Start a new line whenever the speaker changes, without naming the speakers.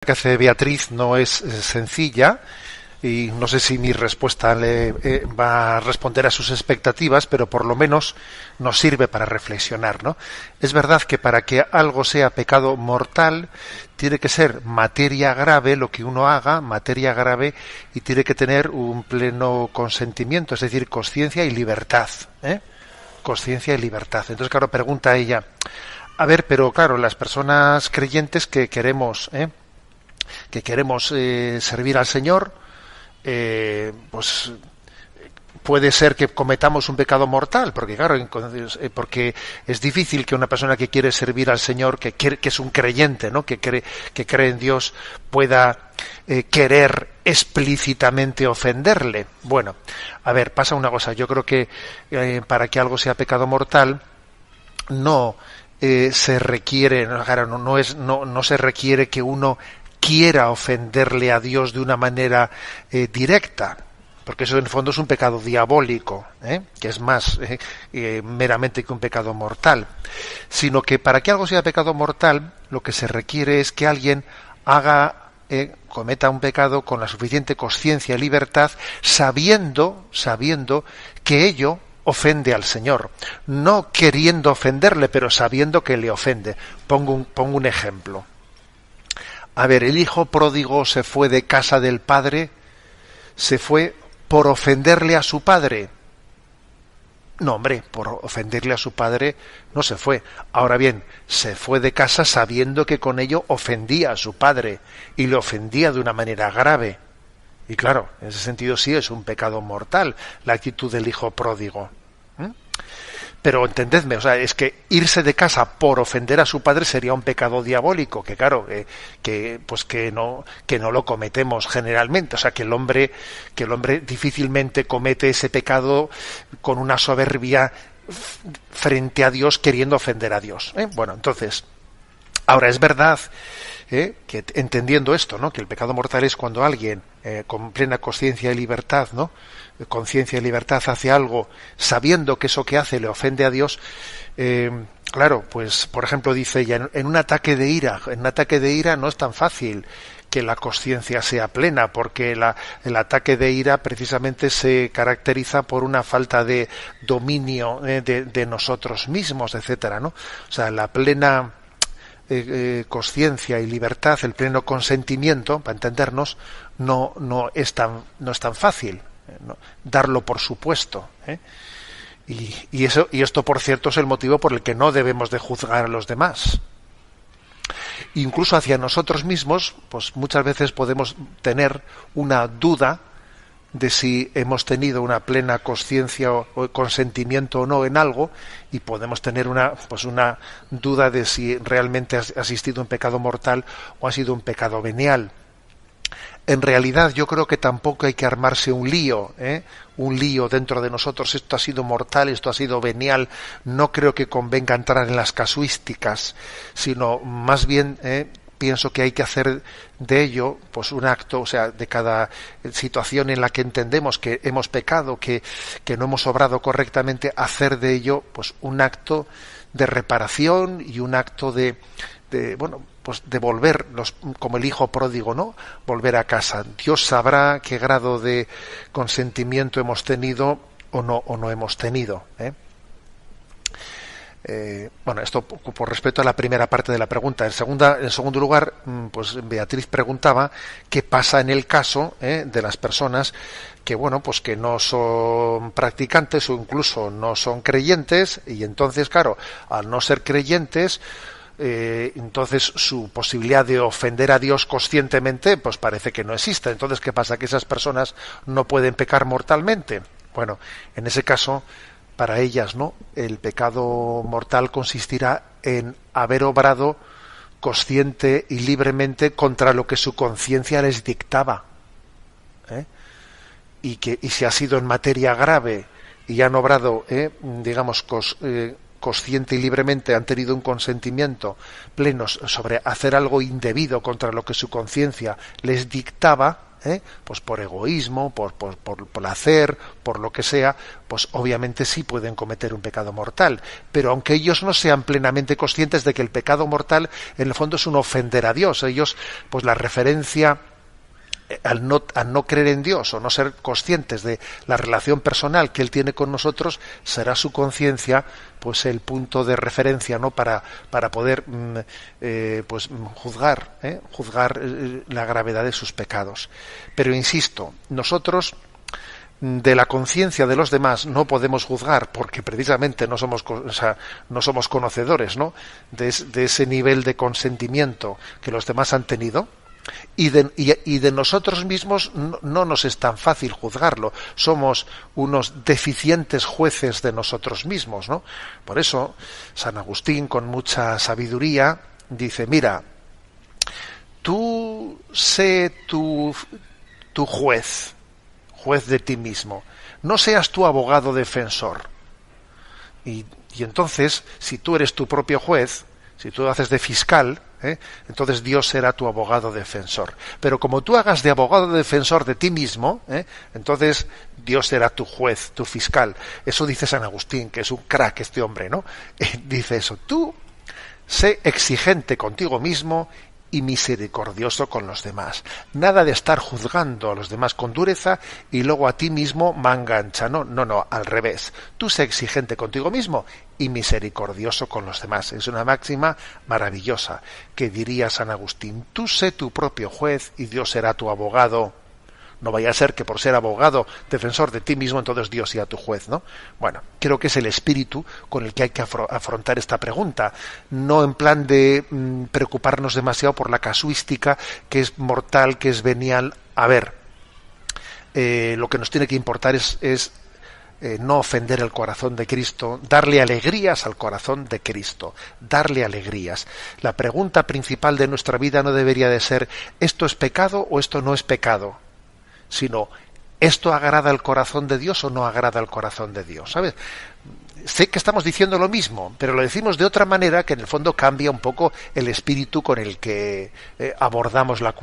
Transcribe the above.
Que hace Beatriz no es sencilla y no sé si mi respuesta le va a responder a sus expectativas, pero por lo menos nos sirve para reflexionar, ¿no? Es verdad que para que algo sea pecado mortal tiene que ser materia grave lo que uno haga, materia grave, y tiene que tener un pleno consentimiento, es decir, consciencia y libertad, consciencia y libertad. Entonces, claro, pregunta ella, a ver, pero claro, las personas creyentes que queremos servir al Señor, pues puede ser que cometamos un pecado mortal, porque claro, porque es difícil que una persona que quiere servir al Señor, que es un creyente, ¿no? que cree en Dios, pueda querer explícitamente ofenderle. Bueno, a ver, pasa una cosa. Yo creo que para que algo sea pecado mortal, no se requiere, no se requiere que uno quiera ofenderle a Dios de una manera directa, porque eso en el fondo es un pecado diabólico, que es más meramente que un pecado mortal, sino que para que algo sea pecado mortal lo que se requiere es que alguien cometa un pecado con la suficiente consciencia y libertad, sabiendo que ello ofende al Señor, no queriendo ofenderle, pero sabiendo que le ofende. Pongo un ejemplo. A ver, el hijo pródigo se fue de casa del padre, se fue por ofenderle a su padre. No, hombre, por ofenderle a su padre no se fue. Ahora bien, se fue de casa sabiendo que con ello ofendía a su padre y le ofendía de una manera grave. Y claro, en ese sentido sí es un pecado mortal la actitud del hijo pródigo. Pero entendedme, o sea, es que irse de casa por ofender a su padre sería un pecado diabólico, que claro, que no lo cometemos generalmente, o sea, que el hombre difícilmente comete ese pecado con una soberbia frente a Dios, queriendo ofender a Dios. Bueno, entonces, ahora es verdad que entendiendo esto, ¿no? Que el pecado mortal es cuando alguien con plena conciencia y libertad, ¿no? Conciencia y libertad hace algo sabiendo que eso que hace le ofende a Dios. Claro, pues por ejemplo dice ella, en un ataque de ira no es tan fácil que la conciencia sea plena, porque el ataque de ira precisamente se caracteriza por una falta de dominio de nosotros mismos, etcétera, ¿no? O sea, la plena consciencia y libertad, el pleno consentimiento, para entendernos, no es tan fácil, ¿no? Darlo por supuesto, y esto por cierto es el motivo por el que no debemos de juzgar a los demás. Incluso hacia nosotros mismos, pues muchas veces podemos tener una duda de si hemos tenido una plena consciencia o consentimiento o no en algo, y podemos tener una duda de si realmente ha existido un pecado mortal o ha sido un pecado venial. En realidad yo creo que tampoco hay que armarse un lío dentro de nosotros. Esto ha sido mortal, esto ha sido venial. No creo que convenga entrar en las casuísticas, sino más bien pienso que hay que hacer de ello pues un acto, o sea, de cada situación en la que entendemos que hemos pecado, que no hemos obrado correctamente, hacer de ello pues un acto de reparación y un acto de volver, como el hijo pródigo, ¿no? Volver a casa. Dios sabrá qué grado de consentimiento hemos tenido o no hemos tenido, esto por respecto a la primera parte de la pregunta. En segundo lugar, pues Beatriz preguntaba qué pasa en el caso de las personas que que no son practicantes o incluso no son creyentes, y entonces claro, al no ser creyentes, entonces su posibilidad de ofender a Dios conscientemente pues parece que no existe. Entonces, ¿qué pasa? ¿Que esas personas no pueden pecar mortalmente? Bueno, en ese caso, para ellas, ¿no? El pecado mortal consistirá en haber obrado consciente y libremente contra lo que su conciencia les dictaba, y si ha sido en materia grave y han obrado, consciente y libremente, han tenido un consentimiento pleno sobre hacer algo indebido contra lo que su conciencia les dictaba, pues por egoísmo, por placer, por lo que sea, pues obviamente sí pueden cometer un pecado mortal. Pero aunque ellos no sean plenamente conscientes de que el pecado mortal en el fondo es un ofender a Dios, ellos, pues la referencia al no creer en Dios o no ser conscientes de la relación personal que Él tiene con nosotros, será su conciencia pues el punto de referencia, ¿no?, para poder pues juzgar la gravedad de sus pecados. Pero insisto, nosotros de la conciencia de los demás no podemos juzgar, porque precisamente no somos conocedores, ¿no?, de ese nivel de consentimiento que los demás han tenido. Y de nosotros mismos no nos es tan fácil juzgarlo. Somos unos deficientes jueces de nosotros mismos, ¿no? Por eso San Agustín, con mucha sabiduría, dice: mira, tú sé tu juez de ti mismo. No seas tu abogado defensor. Y entonces, si tú eres tu propio juez, si tú haces de fiscal, entonces Dios será tu abogado defensor. Pero como tú hagas de abogado defensor de ti mismo, entonces Dios será tu juez, tu fiscal. Eso dice San Agustín, que es un crack este hombre, ¿no? Dice eso: tú sé exigente contigo mismo y misericordioso con los demás. Nada de estar juzgando a los demás con dureza y luego a ti mismo manga ancha. No, al revés. Tú sé exigente contigo mismo y misericordioso con los demás. Es una máxima maravillosa que diría San Agustín: tú sé tu propio juez y Dios será tu abogado. No vaya a ser que por ser abogado, defensor de ti mismo, entonces Dios sea tu juez, ¿no? Bueno, creo que es el espíritu con el que hay que afrontar esta pregunta. No en plan de preocuparnos demasiado por la casuística, que es mortal, que es venial. A ver, lo que nos tiene que importar es no ofender el corazón de Cristo, darle alegrías al corazón de Cristo, darle alegrías. La pregunta principal de nuestra vida no debería de ser: ¿esto es pecado o esto no es pecado?, sino: ¿esto agrada al corazón de Dios o no agrada al corazón de Dios? ¿Sabes? Sé que estamos diciendo lo mismo, pero lo decimos de otra manera que en el fondo cambia un poco el espíritu con el que abordamos la cuestión.